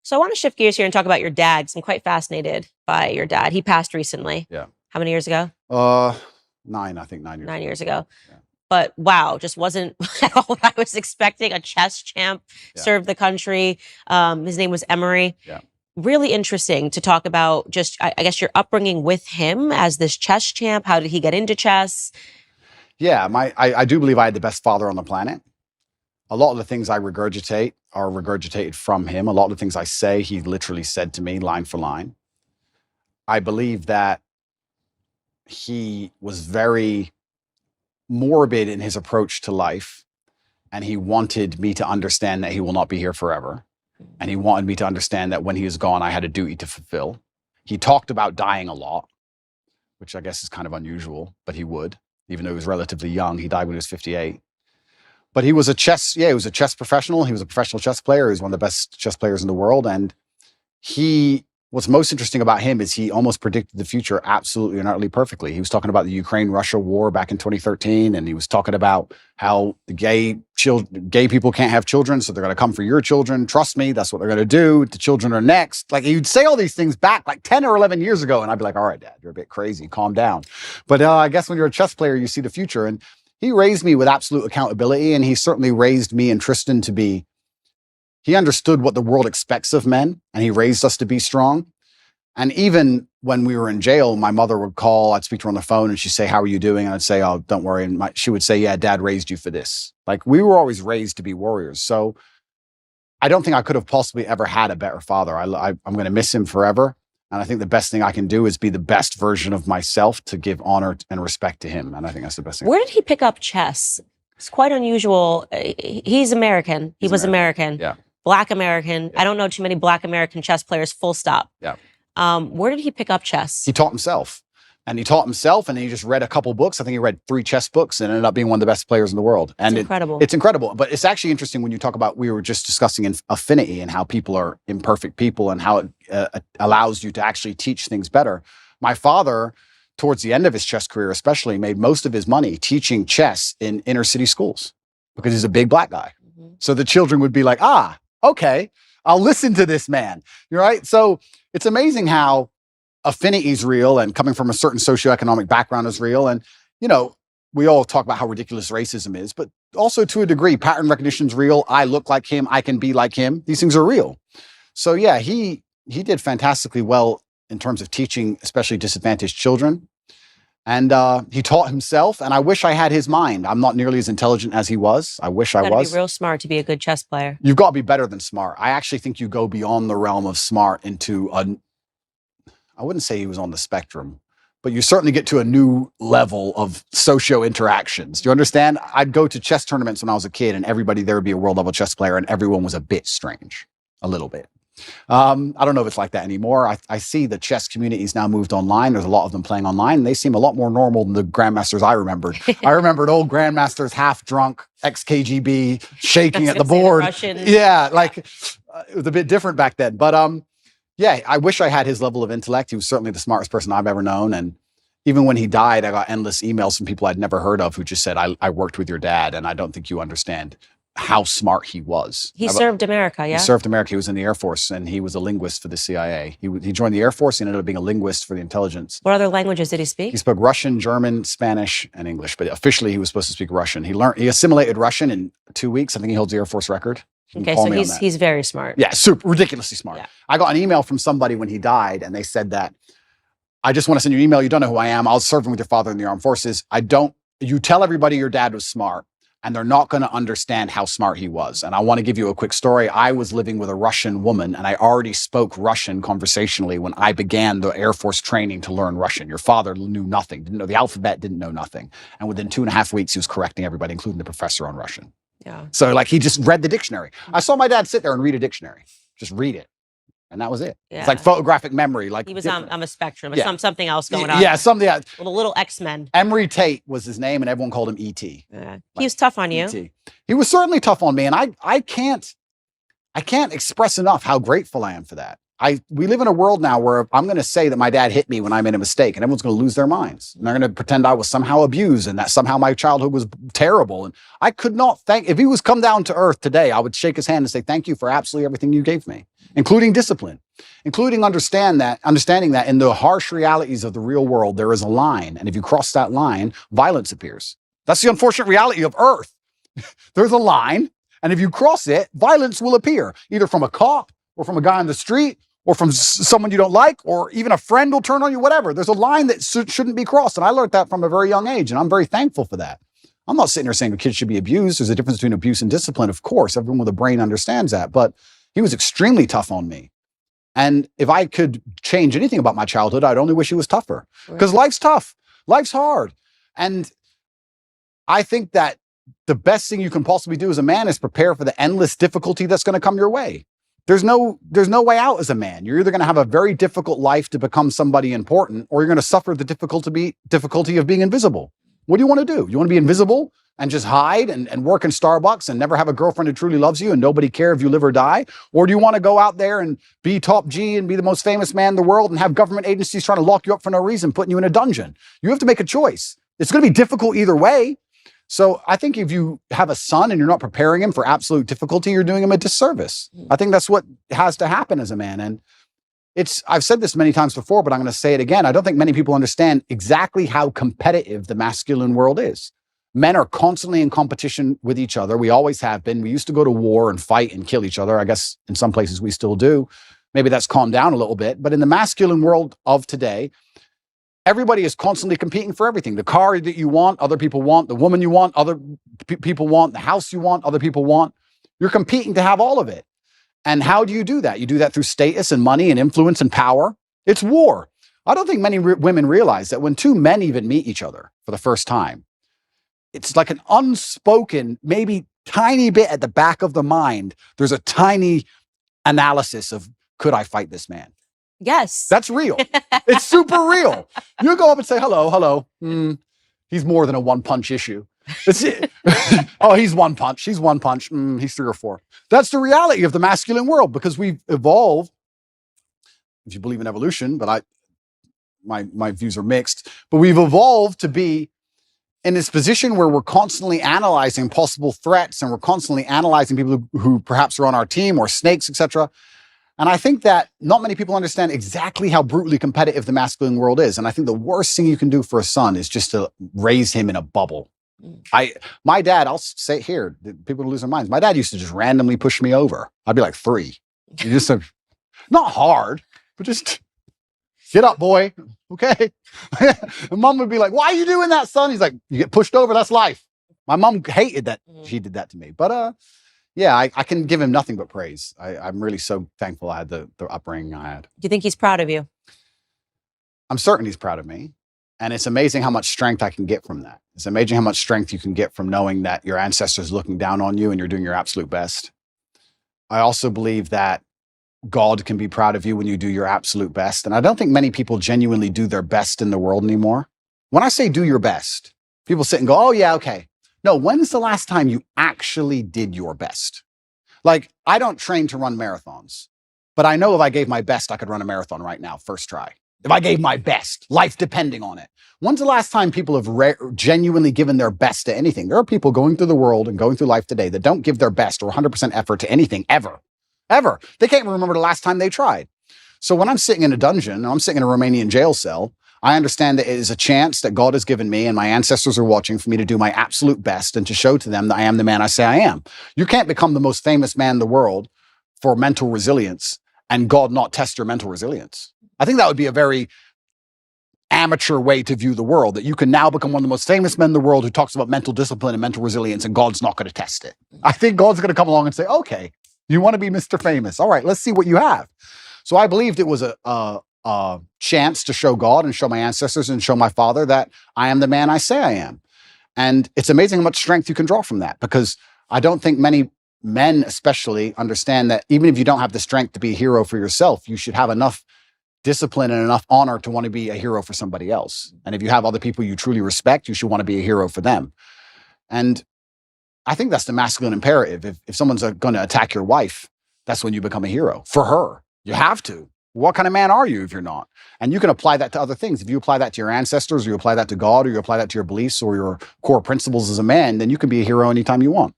So I want to shift gears here and talk about your dad, 'cause I'm quite fascinated by your dad. He passed recently. Yeah. How many years ago? 9, I think 9 years 9 ago. years ago. Yeah. But wow, just wasn't at all what I was expecting. A chess champ, served the country. His name was Emery. Yeah. Really interesting to talk about just, I guess, your upbringing with him as this chess champ. How did he get into chess? Yeah, I do believe I had the best father on the planet. A lot of the things I regurgitate are regurgitated from him. A lot of the things I say, he literally said to me line for line. I believe that he was very morbid in his approach to life, and he wanted me to understand that he will not be here forever. And he wanted me to understand that when he is gone, I had a duty to fulfill. He talked about dying a lot, which I guess is kind of unusual, but he would, even though he was relatively young. He died when he was 58. But he was a chess professional. He was a professional chess player. He was one of the best chess players in the world. And what's most interesting about him is he almost predicted the future absolutely and utterly perfectly. He was talking about the Ukraine-Russia war back in 2013, and he was talking about how the gay people can't have children, so they're going to come for your children. Trust me, that's what they're going to do. The children are next. Like, he'd say all these things back like 10 or 11 years ago, and I'd be like, all right, Dad, you're a bit crazy. Calm down. But I guess when you're a chess player, you see the future. And he raised me with absolute accountability, and he certainly raised me and Tristan to be. He understood what the world expects of men, and he raised us to be strong. And even when we were in jail, my mother would call, I'd speak to her on the phone, and she'd say, how are you doing? And I'd say, oh, don't worry. And she would say, yeah, Dad raised you for this. Like, we were always raised to be warriors. So I don't think I could have possibly ever had a better father. I'm going to miss him forever. And I think the best thing I can do is be the best version of myself to give honor and respect to him. And I think that's the best thing. Where did he pick up chess? It's quite unusual. He's American. He was American. Yeah. Black American. Yeah. I don't know too many Black American chess players, full stop. Yeah. Where did he pick up chess? He taught himself. And he taught himself, and he just read a couple books. I think he read 3 chess books and ended up being one of the best players in the world. And it's incredible. It's incredible. But it's actually interesting when you talk about, we were just discussing affinity and how people are imperfect people and how it allows you to actually teach things better. My father, towards the end of his chess career especially, made most of his money teaching chess in inner city schools because he's a big Black guy. Mm-hmm. So the children would be like, okay, I'll listen to this man. You're right. So it's amazing how affinity is real, and coming from a certain socioeconomic background is real. And, we all talk about how ridiculous racism is, but also to a degree, pattern recognition is real. I look like him. I can be like him. These things are real. So yeah, he did fantastically well in terms of teaching, especially disadvantaged children. And he taught himself, and I wish I had his mind. I'm not nearly as intelligent as he was. I wish I was. You gotta be real smart to be a good chess player. You've got to be better than smart. I actually think you go beyond the realm of smart into I wouldn't say he was on the spectrum, but you certainly get to a new level of socio interactions. Do you understand? I'd go to chess tournaments when I was a kid, and everybody there would be a world level chess player, and everyone was a bit strange, a little bit. I don't know if it's like that anymore. I see the chess communities now moved online. There's a lot of them playing online, and they seem a lot more normal than the grandmasters I remembered. I remembered old grandmasters, half drunk, ex-KGB, shaking at the board. Yeah, like it was a bit different back then. But yeah, I wish I had his level of intellect. He was certainly the smartest person I've ever known. And even when he died, I got endless emails from people I'd never heard of who just said, I worked with your dad, and I don't think you understand how smart he was. He served America, yeah? He served America. He was in the Air Force, and he was a linguist for the CIA. He joined the Air Force and ended up being a linguist for the intelligence. What other languages did he speak? He spoke Russian, German, Spanish, and English. But officially, he was supposed to speak Russian. He assimilated Russian in 2 weeks. I think he holds the Air Force record. Okay, so he's very smart. Yeah, super ridiculously smart. Yeah. I got an email from somebody when he died, and they said that, I just want to send you an email. You don't know who I am. I was serving with your father in the armed forces. You tell everybody your dad was smart, and they're not going to understand how smart he was. And I want to give you a quick story. I was living with a Russian woman, and I already spoke Russian conversationally when I began the Air Force training to learn Russian. Your father knew nothing, didn't know the alphabet, didn't know nothing. And within 2.5 weeks, he was correcting everybody, including the professor, on Russian. Yeah. So like he just read the dictionary. I saw my dad sit there and read a dictionary, just read it. And that was it. Yeah. It's like photographic memory. Like he was on a spectrum. Yeah. Something else going on. Yeah, something else. Little X-Men. Emery Tate was his name, and everyone called him E.T. Yeah. He was tough on you. E.T. He was certainly tough on me, and I can't express enough how grateful I am for that. we live in a world now where I'm going to say that my dad hit me when I made a mistake, and everyone's going to lose their minds. And they're going to pretend I was somehow abused and that somehow my childhood was terrible. And I could not if he was come down to earth today, I would shake his hand and say, thank you for absolutely everything you gave me, including discipline, including understanding that in the harsh realities of the real world, there is a line. And if you cross that line, violence appears. That's the unfortunate reality of earth. There's a line. And if you cross it, violence will appear, either from a cop or from a guy on the street, or from someone you don't like, or even a friend will turn on you, whatever. There's a line that shouldn't be crossed. And I learned that from a very young age, and I'm very thankful for that. I'm not sitting here saying a kid should be abused. There's a difference between abuse and discipline, of course. Everyone with a brain understands that. But he was extremely tough on me. And if I could change anything about my childhood, I'd only wish he was tougher. Because life's tough. Life's hard. And I think that the best thing you can possibly do as a man is prepare for the endless difficulty that's going to come your way. There's no way out as a man. You're either going to have a very difficult life to become somebody important, or you're going to suffer the difficulty of being invisible. What do you want to do? You want to be invisible and just hide and work in Starbucks and never have a girlfriend who truly loves you and nobody care if you live or die? Or do you want to go out there and be top G and be the most famous man in the world and have government agencies trying to lock you up for no reason, putting you in a dungeon? You have to make a choice. It's going to be difficult either way. So I think if you have a son and you're not preparing him for absolute difficulty, you're doing him a disservice. I think that's what has to happen as a man. And I've said this many times before, but I'm going to say it again. I don't think many people understand exactly how competitive the masculine world is. Men are constantly in competition with each other. We always have been. We used to go to war and fight and kill each other. I guess in some places we still do. Maybe that's calmed down a little bit. But in the masculine world of today, everybody is constantly competing for everything. The car that you want, other people want. The woman you want, other people want. The house you want, other people want. You're competing to have all of it. And how do you do that? You do that through status and money and influence and power. It's war. I don't think many women realize that when two men even meet each other for the first time, it's like an unspoken, maybe tiny bit at the back of the mind. There's a tiny analysis of, could I fight this man? Yes. That's real. It's super real. You go up and say, hello. He's more than a one-punch issue. That's it. Oh, he's one punch. He's one punch. He's 3 or 4. That's the reality of the masculine world, because we've evolved, if you believe in evolution, but my views are mixed, but we've evolved to be in this position where we're constantly analyzing possible threats, and we're constantly analyzing people who perhaps are on our team or snakes, etc. And I think that not many people understand exactly how brutally competitive the masculine world is. And I think the worst thing you can do for a son is just to raise him in a bubble. My dad, I'll say it here, people lose their minds. My dad used to just randomly push me over. I'd be like 3. He just said, not hard, but just get up, boy. Okay. And mom would be like, why are you doing that, son? He's like, you get pushed over. That's life. My mom hated that she did that to me. But yeah, I can give him nothing but praise. I'm really so thankful I had the upbringing I had. Do you think he's proud of you? I'm certain he's proud of me. And it's amazing how much strength I can get from that. It's amazing how much strength you can get from knowing that your ancestors are looking down on you and you're doing your absolute best. I also believe that God can be proud of you when you do your absolute best. And I don't think many people genuinely do their best in the world anymore. When I say do your best, people sit and go, oh yeah, okay. No, when's the last time you actually did your best? Like, I don't train to run marathons, but I know if I gave my best, I could run a marathon right now, first try. If I gave my best, life depending on it. When's the last time people have genuinely given their best to anything? There are people going through the world and going through life today that don't give their best or 100% effort to anything ever. Ever. They can't even remember the last time they tried. So when I'm sitting in a dungeon, I'm sitting in a Romanian jail cell, I understand that it is a chance that God has given me and my ancestors are watching for me to do my absolute best and to show to them that I am the man I say I am. You can't become the most famous man in the world for mental resilience and God not test your mental resilience. I think that would be a very amateur way to view the world, that you can now become one of the most famous men in the world who talks about mental discipline and mental resilience, and God's not going to test it. I think God's going to come along and say, okay, you want to be Mr. Famous. All right, let's see what you have. So I believed it was a chance to show God and show my ancestors and show my father that I am the man I say I am. And it's amazing how much strength you can draw from that, because I don't think many men especially understand that even if you don't have the strength to be a hero for yourself, you should have enough discipline and enough honor to want to be a hero for somebody else. And if you have other people you truly respect, you should want to be a hero for them. And I think that's the masculine imperative. If someone's going to attack your wife, that's when you become a hero for her. You have to. What kind of man are you if you're not? And you can apply that to other things. If you apply that to your ancestors, or you apply that to God, or you apply that to your beliefs or your core principles as a man, then you can be a hero anytime you want.